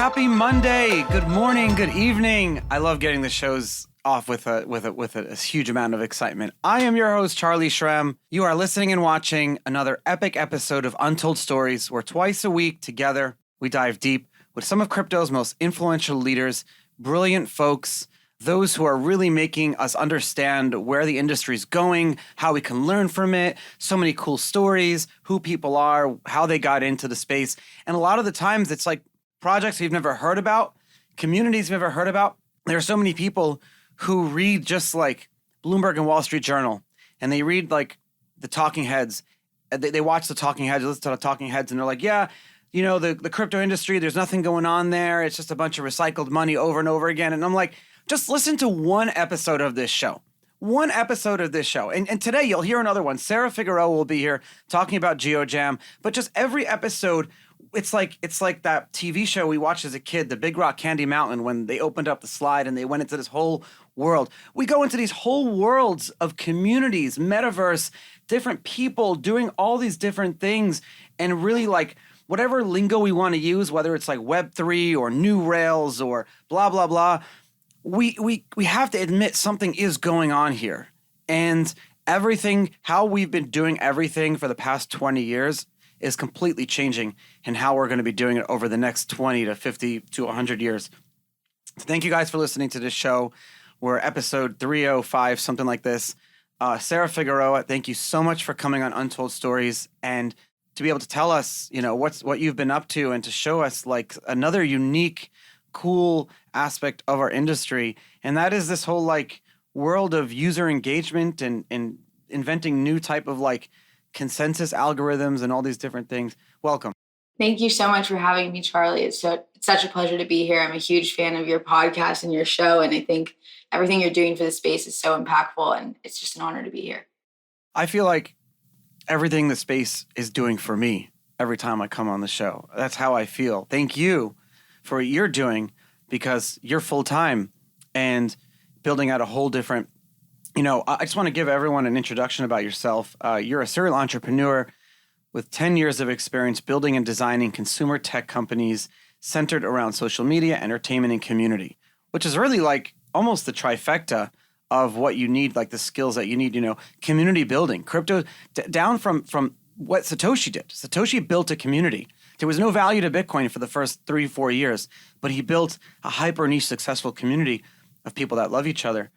Happy Monday. Good morning, good evening. I love getting the shows off with a huge amount of excitement. I am your host, Charlie Shrem. You are listening and watching another epic episode of Untold Stories, where twice a week together we dive deep with some of crypto's most influential leaders, brilliant folks, those who are really making us understand where the industry's going, how we can learn from it, so many cool stories, who people are, how they got into the space. And a lot of the times it's like projects you've never heard about, communities you've never heard about. There are so many people who read just like Bloomberg and Wall Street Journal, and they read like the talking heads. They watch the talking heads, listen to the talking heads, and they're like, yeah, you know, the crypto industry, there's nothing going on there. It's just a bunch of recycled money over and over again. And I'm like, just listen to one episode of this show. One episode of this show. And today you'll hear another one. Sarah Figueroa will be here talking about GeoJam. But just every episode, it's like that TV show we watched as a kid, The Big Rock Candy Mountain, when they opened up the slide and they went into this whole world. We go into these whole worlds of communities, metaverse, different people doing all these different things, and really like whatever lingo we want to use, whether it's like Web3 or new rails or blah, blah, blah, we have to admit something is going on here. And everything, how we've been doing everything for the past 20 years is completely changing, and how we're going to be doing it over the next 20 to 50 to 100 years. Thank you guys for listening to this show. We're episode 305, something like this. Sarah Figueroa, thank you so much for coming on Untold Stories and to be able to tell us, you know, what you've been up to, and to show us like another unique, cool aspect of our industry. And that is this whole like world of user engagement and inventing new type of like consensus algorithms and all these different things. Welcome. Thank you so much for having me, Charlie. It's such a pleasure to be here. I'm a huge fan of your podcast and your show, and I think everything you're doing for the space is so impactful, and it's just an honor to be here. I feel like everything the space is doing for me every time I come on the show. That's how I feel. Thank you for what you're doing, because you're full-time and building out a whole different, you know, I just want to give everyone an introduction about yourself. You're a serial entrepreneur with 10 years of experience building and designing consumer tech companies centered around social media, entertainment, and community, which is really like almost the trifecta of what you need, like the skills that you need, you know, community building, crypto, down from what Satoshi did. Satoshi built a community. There was no value to Bitcoin for the first 3-4 years, but he built a hyper niche successful community of people that love each other.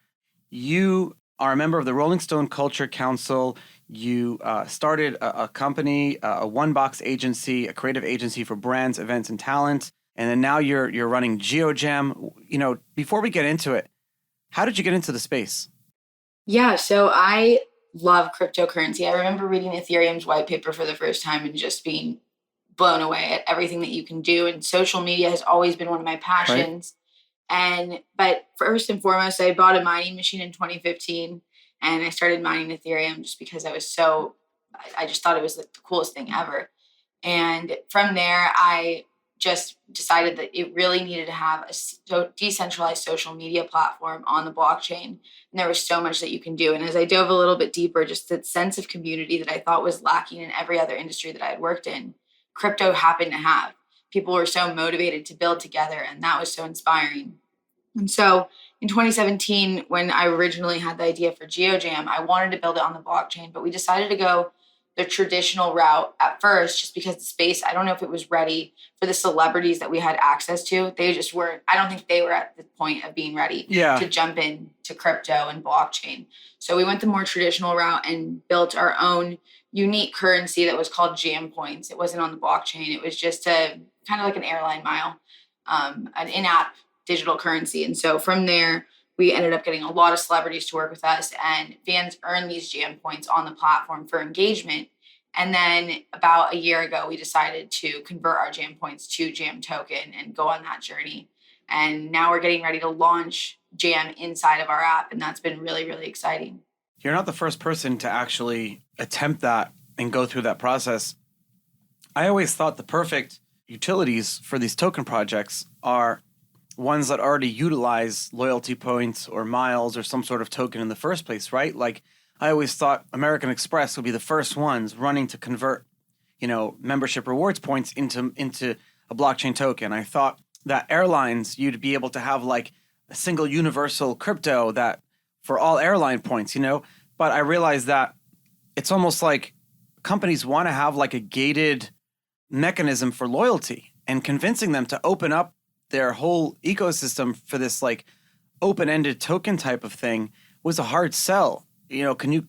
You are a member of the Rolling Stone Culture Council. You started a company, a one-box agency, a creative agency for brands, events, and talent. And then now you're running GeoJam. You know, before we get into it, how did you get into the space? Yeah, so I love cryptocurrency. I remember reading Ethereum's white paper for the first time and just being blown away at everything that you can do. And social media has always been one of my passions. Right. But first and foremost, I bought a mining machine in 2015, and I started mining Ethereum just because I just thought it was the coolest thing ever. And from there, I just decided that it really needed to have a decentralized social media platform on the blockchain. And there was so much that you can do. And as I dove a little bit deeper, just the sense of community that I thought was lacking in every other industry that I had worked in, crypto happened to have. People were so motivated to build together, and that was so inspiring. And so in 2017, when I originally had the idea for GeoJam, I wanted to build it on the blockchain, but we decided to go the traditional route at first, just because the space, I don't know if it was ready for the celebrities that we had access to. They just weren't, I don't think they were at the point of being ready to jump in to crypto and blockchain. So we went the more traditional route and built our own unique currency that was called Jam Points. It wasn't on the blockchain. It was just a kind of like an airline mile, an in-app digital currency. And so from there, we ended up getting a lot of celebrities to work with us, and fans earn these Jam Points on the platform for engagement. And then about a year ago, we decided to convert our Jam Points to Jam Token and go on that journey. And now we're getting ready to launch Jam inside of our app, and that's been really, really exciting. You're not the first person to actually attempt that and go through that process. I always thought the perfect utilities for these token projects are ones that already utilize loyalty points or miles or some sort of token in the first place, right? Like I always thought American Express would be the first ones running to convert, you know, membership rewards points into a blockchain token. I thought that airlines, you'd be able to have like a single universal crypto that for all airline points, But I realized that it's almost like companies want to have like a gated mechanism for loyalty, and convincing them to open up their whole ecosystem for this like open-ended token type of thing was a hard sell. Can you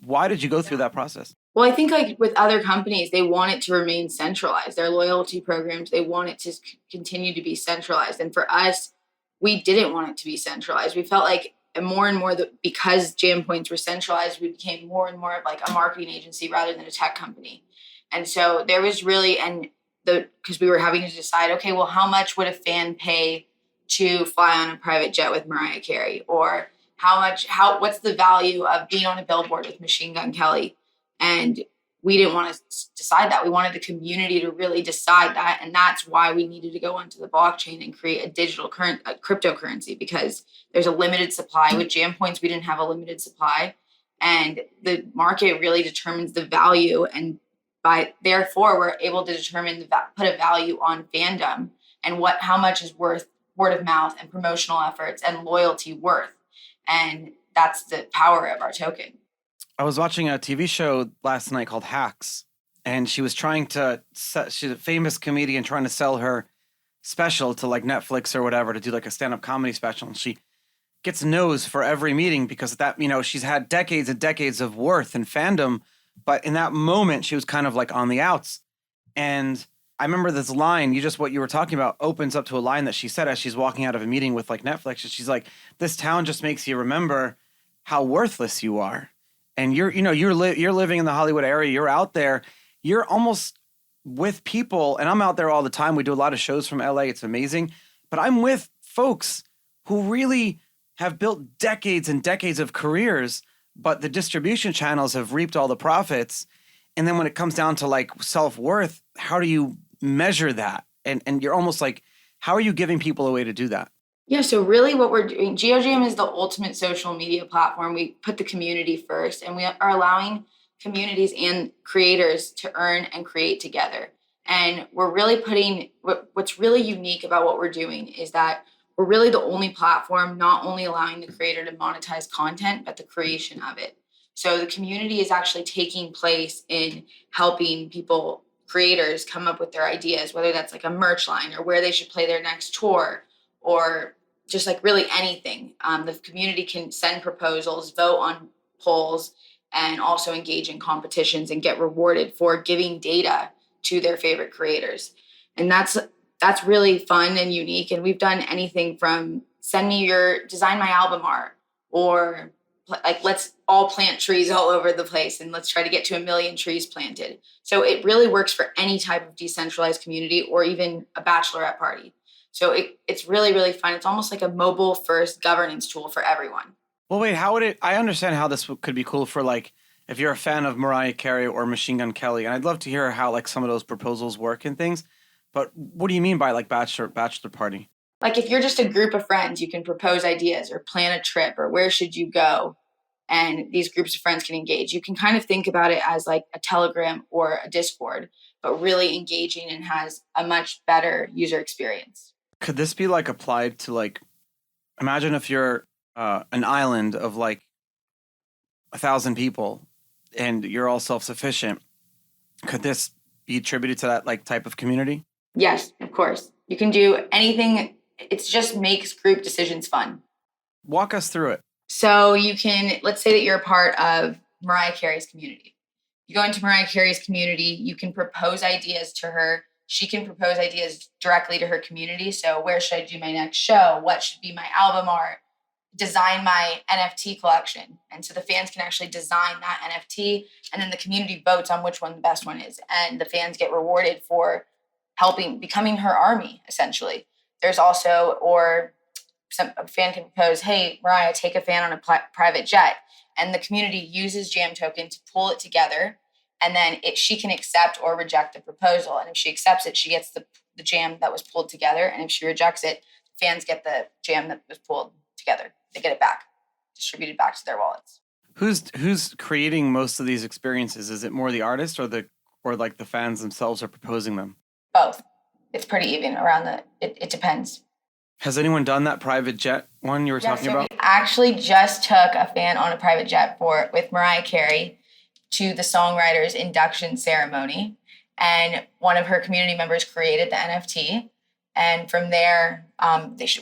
why did you go through that process? Well, I think like with other companies, they want it to remain centralized. Their loyalty programs, they want it to continue to be centralized. And for us, we didn't want it to be centralized. We felt like more and more that because Jam Points were centralized, we became more and more of like a marketing agency rather than a tech company. And so there was really, because we were having to decide, okay, well, how much would a fan pay to fly on a private jet with Mariah Carey? Or what's the value of being on a billboard with Machine Gun Kelly? And we didn't want to decide that. We wanted the community to really decide that. And that's why we needed to go onto the blockchain and create a cryptocurrency, because there's a limited supply. With Jam Points, we didn't have a limited supply. And the market really determines the value. And therefore, we're able to determine put a value on fandom and how much is worth word of mouth and promotional efforts and loyalty worth. And that's the power of our token. I was watching a TV show last night called Hacks, and she was she's a famous comedian trying to sell her special to like Netflix or whatever to do like a stand-up comedy special. And she gets no's for every meeting because she's had decades and decades of worth and fandom. But in that moment, she was kind of like on the outs. And I remember this line, what you were talking about opens up to a line that she said as she's walking out of a meeting with like Netflix. And she's like, this town just makes you remember how worthless you are. And you're living in the Hollywood area. You're out there. You're almost with people. And I'm out there all the time. We do a lot of shows from LA. It's amazing. But I'm with folks who really have built decades and decades of careers, but the distribution channels have reaped all the profits. And then when it comes down to like self-worth, how do you measure that? And you're almost like, how are you giving people a way to do that? Yeah, so really what we're doing, GeoJam is the ultimate social media platform. We put the community first, and we are allowing communities and creators to earn and create together. And we're really putting, what's really unique about what we're doing is that we're really the only platform not only allowing the creator to monetize content, but the creation of it. So the community is actually taking place in helping creators come up with their ideas, whether that's like a merch line or where they should play their next tour, or just like really anything. The community can send proposals, vote on polls, and also engage in competitions and get rewarded for giving data to their favorite creators. And that's really fun and unique. And we've done anything from design my album art, or like let's all plant trees all over the place and let's try to get to 1 million trees planted. So it really works for any type of decentralized community or even a bachelorette party. So it's really, really fun. It's almost like a mobile first governance tool for everyone. Well, wait, I understand how this could be cool for like, if you're a fan of Mariah Carey or Machine Gun Kelly, and I'd love to hear how like some of those proposals work and things. But what do you mean by like bachelor party? Like if you're just a group of friends, you can propose ideas or plan a trip or where should you go? And these groups of friends can engage. You can kind of think about it as like a Telegram or a Discord, but really engaging and has a much better user experience. Could this be like applied to like, imagine if you're an island of like 1,000 people and you're all self-sufficient. Could this be attributed to that like type of community? Yes, of course. You can do anything. It just makes group decisions fun. Walk us through it. So let's say that you're a part of Mariah Carey's community. You go into Mariah Carey's community, you can propose ideas to her. She can propose ideas directly to her community. So where should I do my next show? What should be my album art? Design my NFT collection. And so the fans can actually design that NFT, and then the community votes on which one the best one is. And the fans get rewarded for becoming her army, essentially. There's also, a fan can propose, hey, Mariah, take a fan on a private jet. And the community uses Jam Token to pull it together. And then she can accept or reject the proposal. And if she accepts it, she gets the jam that was pulled together. And if she rejects it, fans get the jam that was pulled together. They get it back, distributed back to their wallets. Who's creating most of these experiences? Is it more the artist or like the fans themselves are proposing them? Both. it's pretty even around it depends. Has anyone done that private jet one you were talking about? We actually just took a fan on a private jet with Mariah Carey to the songwriters induction ceremony, and one of her community members created the NFT. And from there,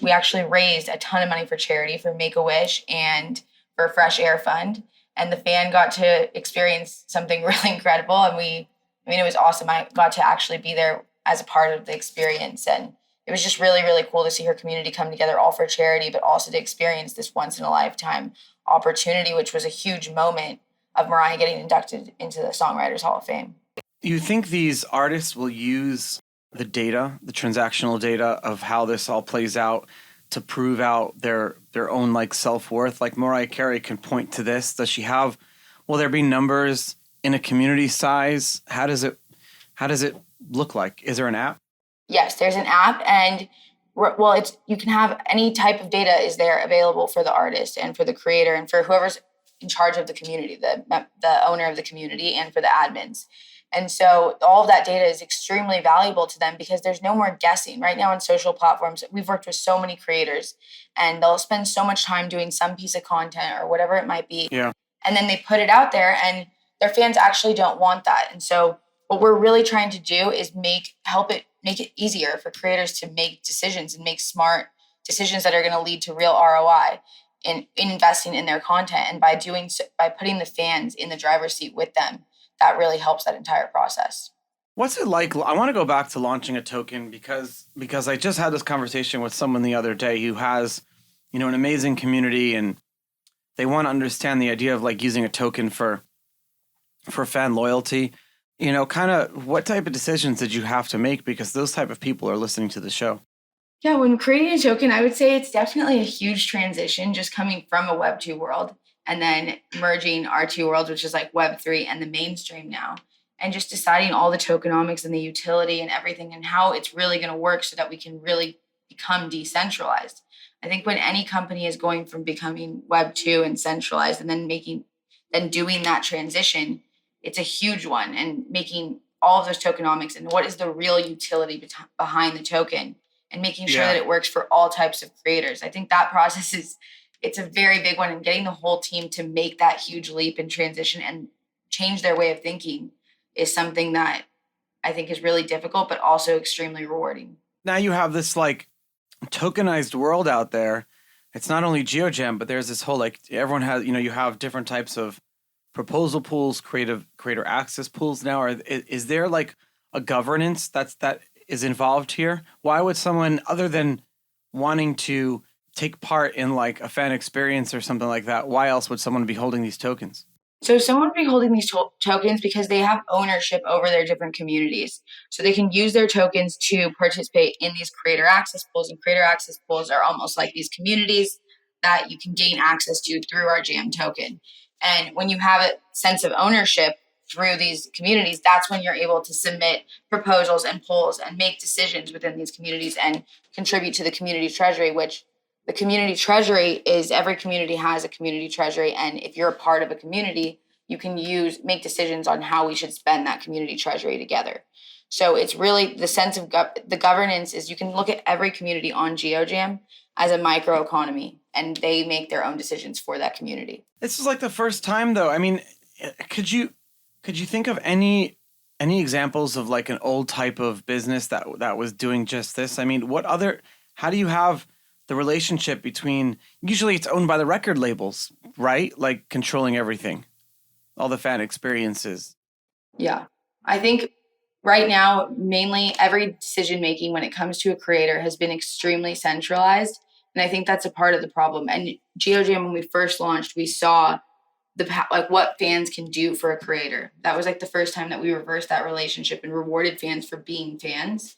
we actually raised a ton of money for charity for Make-A-Wish and for Fresh Air Fund. And the fan got to experience something really incredible. And it was awesome. I got to actually be there as a part of the experience. And it was just really, really cool to see her community come together all for charity, but also to experience this once in a lifetime opportunity, which was a huge moment of Mariah getting inducted into the Songwriters Hall of Fame. You think these artists will use the data, the transactional data of how this all plays out to prove out their own like self-worth? Like Mariah Carey can point to this. Will there be numbers in a community size? How does it look like? Is there an app? Yes, there's an app, and you can have any type of data is there available for the artist and for the creator and for whoever's in charge of the community, the owner of the community, and for the admins. And so all of that data is extremely valuable to them because there's no more guessing. Right now on social platforms, we've worked with so many creators and they'll spend so much time doing some piece of content or whatever it might be. Yeah. And then they put it out there and their fans actually don't want that. And so what we're really trying to do is make it easier for creators to make decisions and make smart decisions that are going to lead to real ROI in investing in their content. And by putting the fans in the driver's seat with them, that really helps that entire process. What's it like? I want to go back to launching a token because I just had this conversation with someone the other day who has, an amazing community, and they want to understand the idea of like using a token for fan loyalty. Kind of what type of decisions did you have to make? Because those type of people are listening to the show. Yeah, when creating a token, I would say it's definitely a huge transition just coming from a Web 2 world and then merging our two worlds, which is like Web 3 and the mainstream now, and just deciding all the tokenomics and the utility and everything and how it's really going to work so that we can really become decentralized. I think when any company is going from becoming Web 2 and centralized and then doing that transition, it's a huge one, and making all of those tokenomics and what is the real utility behind the token and making sure that it works for all types of creators. I think that process it's a very big one, and getting the whole team to make that huge leap and transition and change their way of thinking is something that I think is really difficult, but also extremely rewarding. Now you have this like tokenized world out there. It's not only GeoGem, but there's this whole like everyone has, you have different types of proposal pools, creator access pools now. Is there like a governance that is involved here? Why would someone, other than wanting to take part in like a fan experience or something like that, why else would someone be holding these tokens? So someone would be holding these tokens because they have ownership over their different communities. So they can use their tokens to participate in these creator access pools, and creator access pools are almost like these communities that you can gain access to through our Jam token. And when you have a sense of ownership through these communities, that's when you're able to submit proposals and polls and make decisions within these communities and contribute to the community treasury, which the community treasury is every community has a community treasury. And if you're a part of a community, you can make decisions on how we should spend that community treasury together. So it's really the sense of the governance is you can look at every community on GeoJam as a microeconomy, and they make their own decisions for that community. This is like the first time though. I mean, could you think of any examples of like an old type of business that was doing just this? I mean, how do you have the relationship between, usually it's owned by the record labels, right? Like controlling everything, all the fan experiences. Yeah. I think right now, mainly every decision making when it comes to a creator has been extremely centralized. And I think that's a part of the problem. And GeoJam, when we first launched, we saw what fans can do for a creator. That was like the first time that we reversed that relationship and rewarded fans for being fans.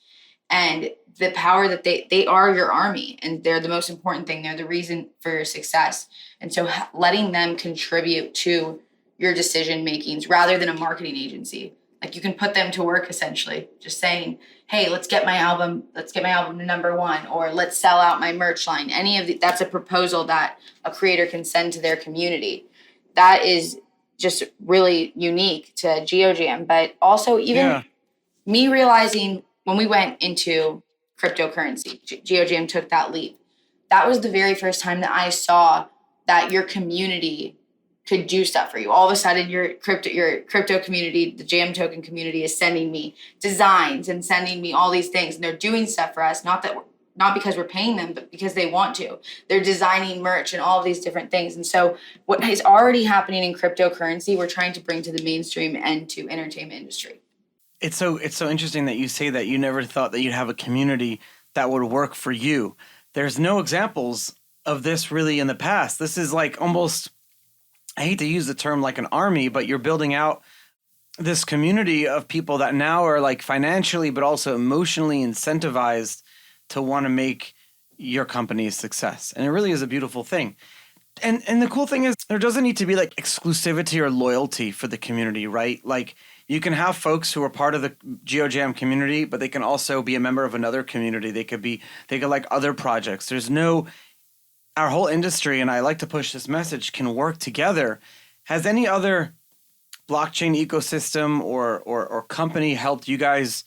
And the power that they are your army, and they're the most important thing. They're the reason for your success. And so letting them contribute to your decision makings rather than a marketing agency. Like you can put them to work essentially, just saying, hey, let's get my album to #1, or let's sell out my merch line. That's a proposal that a creator can send to their community. That is just really unique to GeoJam. But also even me realizing when we went into cryptocurrency, GeoJam took that leap. That was the very first time that I saw that your community could do stuff for you. All of a sudden, your crypto community, the Jam token community, is sending me designs and sending me all these things, and they're doing stuff for us. Not because we're paying them, but because they want to. They're designing merch and all of these different things. And so, what is already happening in cryptocurrency, we're trying to bring to the mainstream and to entertainment industry. It's so interesting that you say that you never thought that you'd have a community that would work for you. There's no examples of this really in the past. This is like almost, I hate to use the term like an army, but you're building out this community of people that now are like financially, but also emotionally incentivized to want to make your company a success. And it really is a beautiful thing. And the cool thing is there doesn't need to be like exclusivity or loyalty for the community, right? Like you can have folks who are part of the GeoJam community, but they can also be a member of another community. They could like other projects. Our whole industry, and I like to push this message, can work together. Has any other blockchain ecosystem or company helped you guys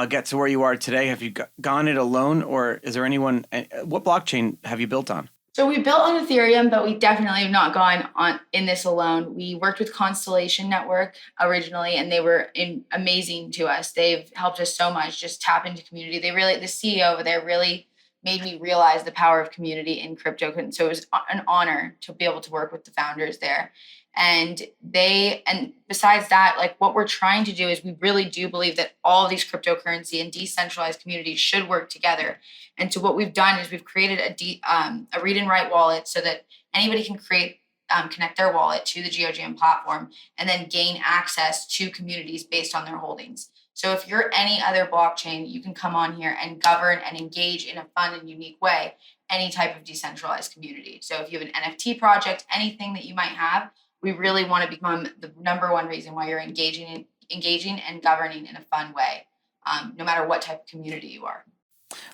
get to where you are today? Have you gone it alone, or is there anyone? What blockchain have you built on? So we built on Ethereum, but we definitely have not gone on in this alone. We worked with Constellation Network originally, and they were amazing to us. They've helped us so much. Just tap into community. The CEO over there really made me realize the power of community in crypto. So it was an honor to be able to work with the founders there. And besides that, like what we're trying to do is we really do believe that all of these cryptocurrency and decentralized communities should work together. And so what we've done is we've created a read and write wallet so that anybody can connect their wallet to the GeoJam platform and then gain access to communities based on their holdings. So if you're any other blockchain, you can come on here and govern and engage in a fun and unique way any type of decentralized community. So if you have an NFT project, anything that you might have, we really want to become the number one reason why you're engaging and governing in a fun way, no matter what type of community you are.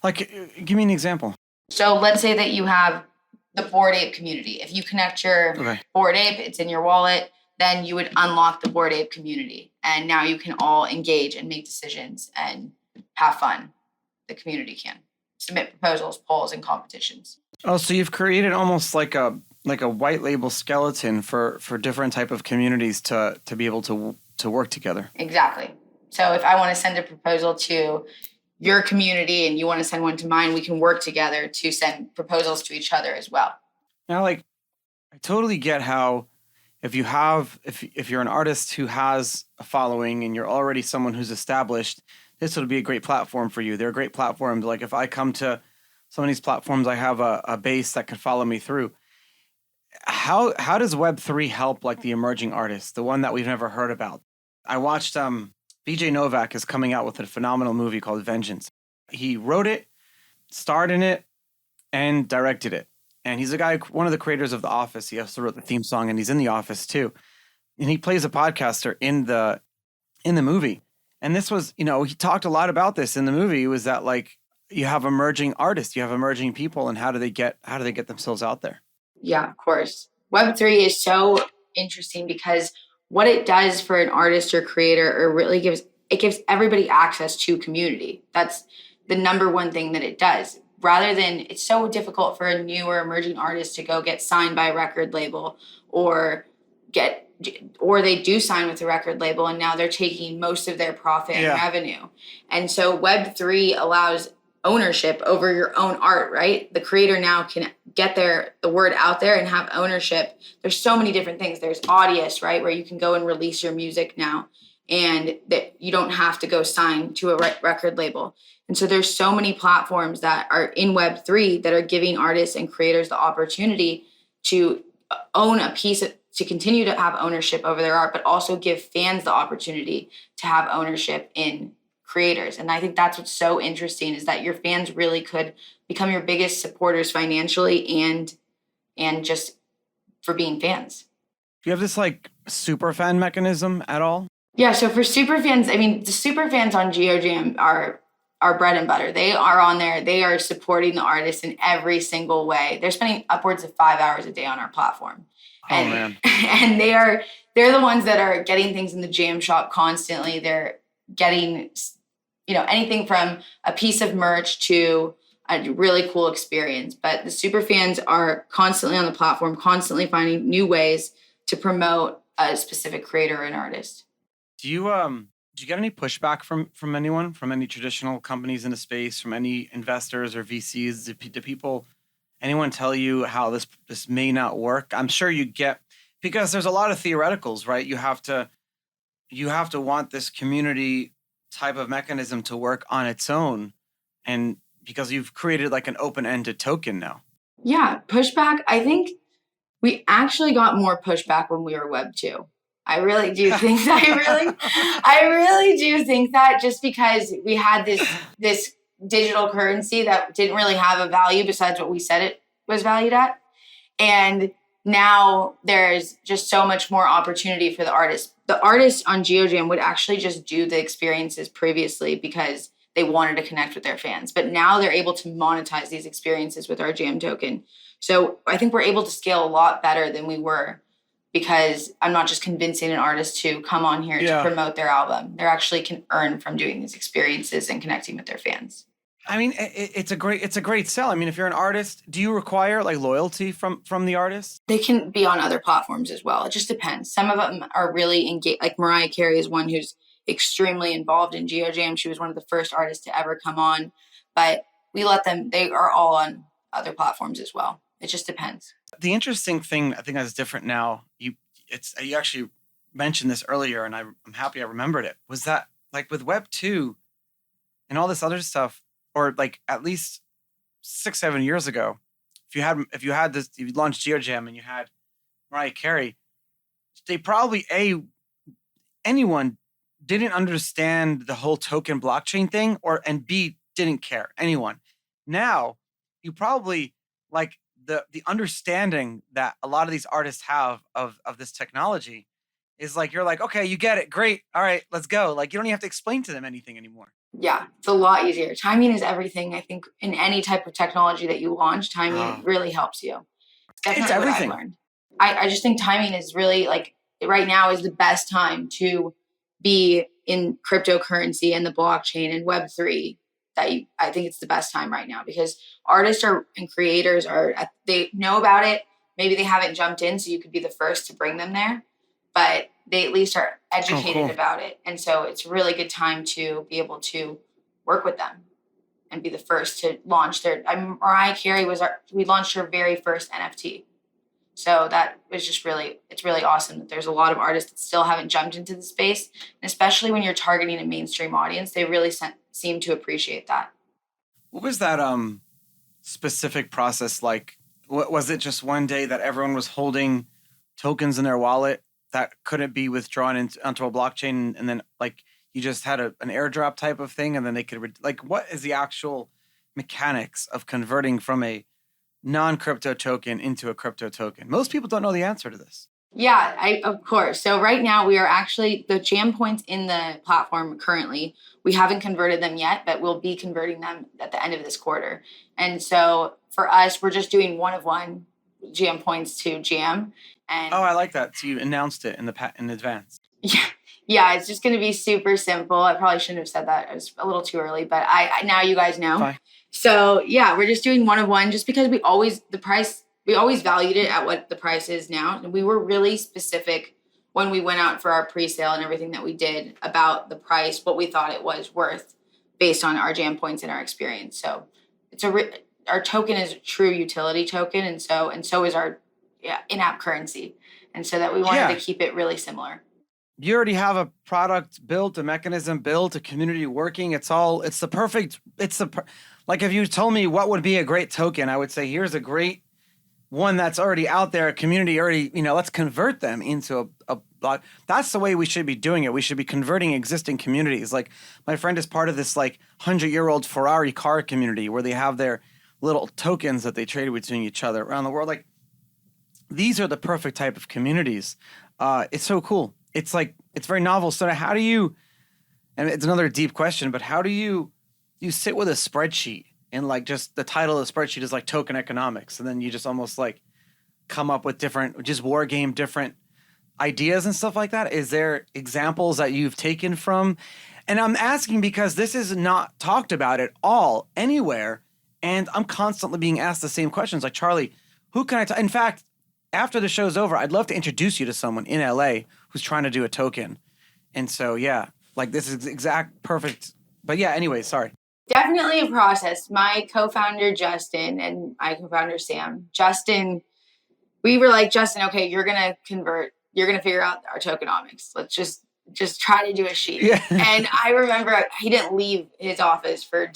Like, give me an example. So let's say that you have the Bored Ape community. If you connect your Bored Ape, it's in your wallet, then you would unlock the Bored Ape community. And now you can all engage and make decisions and have fun. The community can submit proposals, polls, and competitions. Oh, so you've created almost like a white label skeleton for different type of communities to be able to work together. Exactly. So if I want to send a proposal to your community and you want to send one to mine, we can work together to send proposals to each other as well. Now, like, I totally get how if you're an artist who has a following and you're already someone who's established, this would be a great platform for you. They're great platforms. Like if I come to some of these platforms, I have a base that could follow me through. How does Web3 help like the emerging artists, the one that we've never heard about? I watched BJ Novak is coming out with a phenomenal movie called Vengeance. He wrote it, starred in it, and directed it. And he's a guy, one of the creators of The Office. He also wrote the theme song, and he's in The Office too. And he plays a podcaster in the movie. And this was, he talked a lot about this in the movie. Was that like you have emerging artists, you have emerging people, and how do they get themselves out there? Yeah, of course. Web3 is so interesting because what it does for an artist or creator, or really gives everybody access to community. That's the number one thing that it does. Rather than, it's so difficult for a new or emerging artist to go get signed by a record label or they do sign with a record label and now they're taking most of their profit and revenue. And so Web3 allows ownership over your own art, right? The creator now can get the word out there and have ownership. There's so many different things. There's Audius, right? Where you can go and release your music now and that you don't have to go sign to a record label. And so there's so many platforms that are in Web3 that are giving artists and creators the opportunity to own a piece to continue to have ownership over their art, but also give fans the opportunity to have ownership in creators. And I think that's what's so interesting is that your fans really could become your biggest supporters financially and just for being fans. Do you have this like super fan mechanism at all? Yeah, so for super fans, I mean, the super fans on GeoJam are bread and butter. They are on there. They are supporting the artists in every single way. They're spending upwards of 5 hours a day on our platform. Man. And they're the ones that are getting things in the jam shop constantly. They're getting, anything from a piece of merch to a really cool experience. But the super fans are constantly on the platform, constantly finding new ways to promote a specific creator or an artist. Do you get any pushback from anyone, from any traditional companies in the space, from any investors or VCs? Do people, anyone tell you how this may not work? I'm sure you get, because there's a lot of theoreticals, right? You have to want this community type of mechanism to work on its own, and because you've created like an open-ended token now. Yeah, pushback. I think we actually got more pushback when we were Web 2. I really do think that. I really do think that, just because we had this digital currency that didn't really have a value besides what we said it was valued at. And now there's just so much more opportunity for the artists. The artists on GeoJam would actually just do the experiences previously because they wanted to connect with their fans. But now they're able to monetize these experiences with our Jam token. So I think we're able to scale a lot better than we were, because I'm not just convincing an artist to come on here to promote their album. They actually can earn from doing these experiences and connecting with their fans. I mean, it's a great sell. I mean, if you're an artist, do you require like loyalty from the artist? They can be on other platforms as well. It just depends. Some of them are really engaged. Like Mariah Carey is one who's extremely involved in GeoJam. She was one of the first artists to ever come on, but we let them. They are all on other platforms as well. It just depends. The interesting thing I think that's different now, you actually mentioned this earlier, and I'm happy I remembered it, was that like with Web 2 and all this other stuff, or like at least 6-7 years ago, if you launched GeoJam and you had Mariah Carey, they probably anyone didn't understand the whole token blockchain thing, and B, didn't care. Anyone. Now you probably like the understanding that a lot of these artists have of this technology is like, you're like, okay, you get it. Great. All right, let's go. Like, you don't even have to explain to them anything anymore. Yeah, it's a lot easier. Timing is everything. I think in any type of technology that you launch, timing really helps you. It's everything. What I've learned. I just think timing is really, like, right now is the best time to be in cryptocurrency and the blockchain and Web3. I think it's the best time right now, because artists and creators they know about it. Maybe they haven't jumped in, so you could be the first to bring them there, but they at least are educated about it. And so it's a really good time to be able to work with them and be the first to launch Mariah Carey we launched her very first NFT. So that was just it's really awesome that there's a lot of artists that still haven't jumped into the space. And especially when you're targeting a mainstream audience, they really seem to appreciate that. What was that specific process like? Was it just one day that everyone was holding tokens in their wallet that couldn't be withdrawn onto a blockchain, and then like you just had an airdrop type of thing, and then they could what is the actual mechanics of converting from a non-crypto token into a crypto token? Most people don't know the answer to this. Yeah, of course. So right now we are actually, the jam points in the platform currently, we haven't converted them yet, but we'll be converting them at the end of this quarter. And so for us, we're just doing one jam points to jam. And I like that. So you announced it in advance. Yeah, it's just going to be super simple. I probably shouldn't have said that. It was a little too early, but I now you guys know. Fine. So yeah, we're just doing one just because we always valued it at what the price is now. And we were really specific when we went out for our pre-sale and everything that we did about the price, what we thought it was worth based on our jam points and our experience. So it's our token is a true utility token. And so is our in-app currency. And so that we wanted to keep it really similar. You already have a product built, a mechanism built, a community working. Like if you told me what would be a great token, I would say, here's a great one that's already out there, a community already, let's convert them into a block. That's the way we should be doing it. We should be converting existing communities. Like my friend is part of this 100-year-old Ferrari car community where they have their little tokens that they trade between each other around the world. Like these are the perfect type of communities. It's so cool. It's very novel. So how do you, and it's another deep question, but how do you sit with a spreadsheet and just the title of the spreadsheet is token economics. And then you just almost come up with different ideas and stuff like that. Is there examples that you've taken from? And I'm asking because this is not talked about at all anywhere. And I'm constantly being asked the same questions like, Charlie, who can I talk? In fact, after the show's over, I'd love to introduce you to someone in LA who's trying to do a token. And so, yeah, like this is exact perfect. But yeah, anyway, sorry. Definitely a process. My co-founder, Justin, and my co-founder, Sam. Justin, we were like, Justin, okay, you're going to convert. You're going to figure out our tokenomics. Let's just try to do a sheet. Yeah. And I remember he didn't leave his office for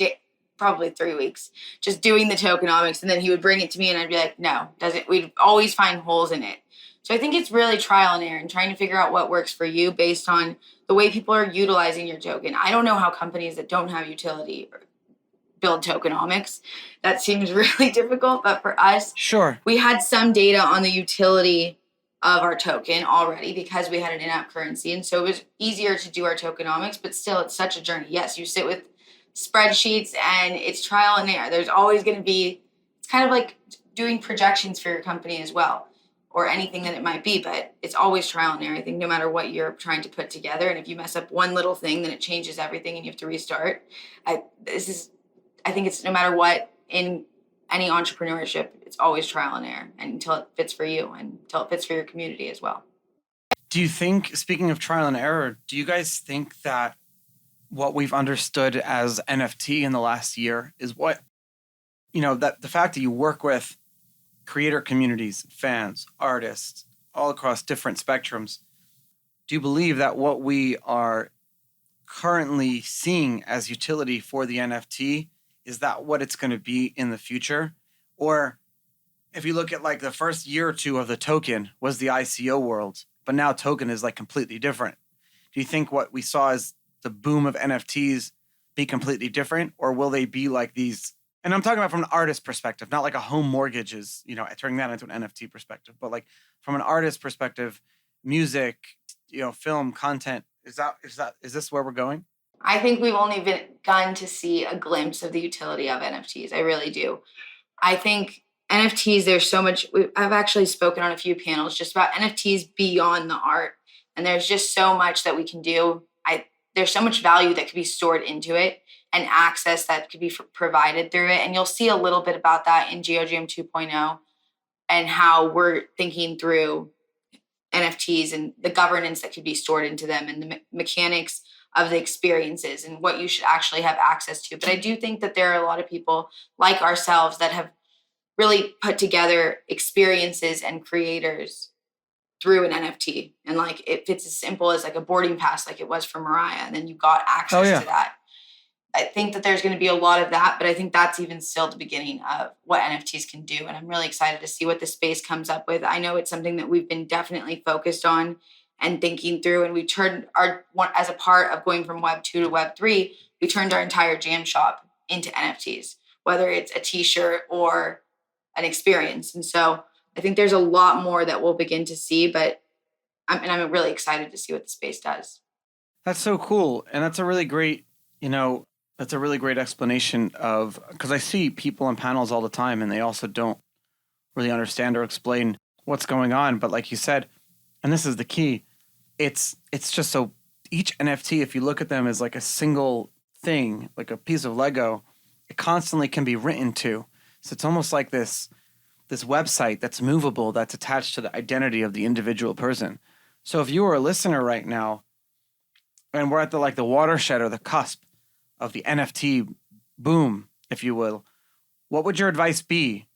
probably 3 weeks just doing the tokenomics. And then he would bring it to me and I'd be like, no, doesn't. We'd always find holes in it. So I think it's really trial and error and trying to figure out what works for you based on the way people are utilizing your token. I don't know how companies that don't have utility build tokenomics. That seems really difficult, but for us, sure, we had some data on the utility of our token already because we had an in-app currency. And so it was easier to do our tokenomics, but still it's such a journey. Yes, you sit with spreadsheets and it's trial and error. There's always going to be, it's kind of like doing projections for your company as well, or anything that it might be, but it's always trial and error. I think no matter what you're trying to put together. And if you mess up one little thing, then it changes everything and you have to restart. I think it's no matter what in any entrepreneurship, it's always trial and error and until it fits for you and until it fits for your community as well. Do you think, speaking of trial and error, do you guys think that what we've understood as NFT in the last year is what, that the fact that you work with creator communities, fans, artists, all across different spectrums, do you believe that what we are currently seeing as utility for the NFT, is that what it's going to be in the future? Or if you look at like the first year or two of the token was the ICO world, but now token is like completely different. Do you think what we saw as the boom of NFTs be completely different, or will they be like these? And I'm talking about from an artist perspective, not like a home mortgage is, turning that into an NFT perspective, but like from an artist perspective, music, film, content, is this where we're going? I think we've only begun to see a glimpse of the utility of NFTs. I really do. I think NFTs, there's so much, I've actually spoken on a few panels just about NFTs beyond the art. And there's just so much that we can do. There's so much value that could be stored into it and access that could be provided through it. And you'll see a little bit about that in GeoJam 2.0 and how we're thinking through NFTs and the governance that could be stored into them and the mechanics of the experiences and what you should actually have access to. But I do think that there are a lot of people like ourselves that have really put together experiences and creators through an NFT. And like, if it's as simple as like a boarding pass, like it was for Mariah, and then you got access to that. I think that there's going to be a lot of that, but I think that's even still the beginning of what NFTs can do. And I'm really excited to see what the space comes up with. I know it's something that we've been definitely focused on and thinking through. And we turned as a part of going from Web 2 to Web 3, we turned our entire jam shop into NFTs, whether it's a t-shirt or an experience. And so I think there's a lot more that we'll begin to see, but I'm really excited to see what the space does. That's so cool. And that's a really great, explanation of, because I see people on panels all the time and they also don't really understand or explain what's going on. But like you said, and this is the key, it's just so each NFT, if you look at them as like a single thing, like a piece of Lego, it constantly can be written to. So it's almost like this website that's movable, that's attached to the identity of the individual person. So if you were a listener right now, and we're at the watershed or the cusp of the NFT boom, if you will, what would your advice be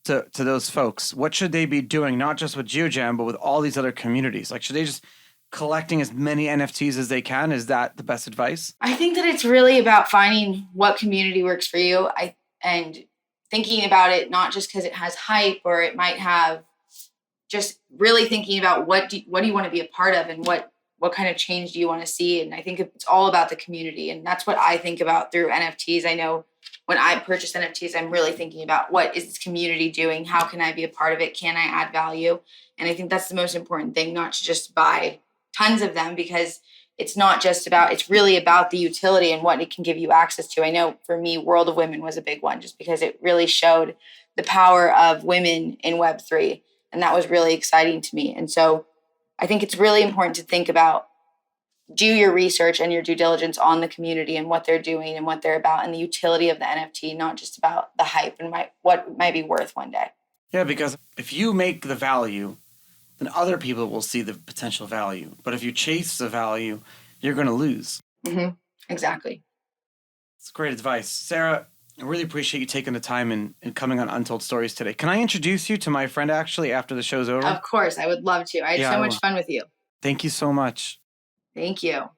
to those folks? What should they be doing, not just with GeoJam, but with all these other communities? Like, should they just collecting as many NFTs as they can? Is that the best advice? I think that it's really about finding what community works for you. And thinking about it, not just because it has hype or it might have, just really thinking about what do you want to be a part of and what kind of change do you want to see? And I think it's all about the community. And that's what I think about through NFTs. I know when I purchase NFTs, I'm really thinking about what is this community doing? How can I be a part of it? Can I add value? And I think that's the most important thing, not to just buy tons of them, because it's not just about, it's really about the utility and what it can give you access to. I know for me, World of Women was a big one just because it really showed the power of women in Web3. And that was really exciting to me. And so I think it's really important to think about do your research and your due diligence on the community and what they're doing and what they're about and the utility of the NFT, not just about the hype and what it might be worth one day. Yeah, because if you make the value, then other people will see the potential value. But if you chase the value, you're going to lose. Mm-hmm. Exactly. It's great advice. Sarah, I really appreciate you taking the time and coming on Untold Stories today. Can I introduce you to my friend actually after the show's over? Of course. I would love to. I had so much fun with you. Thank you so much. Thank you.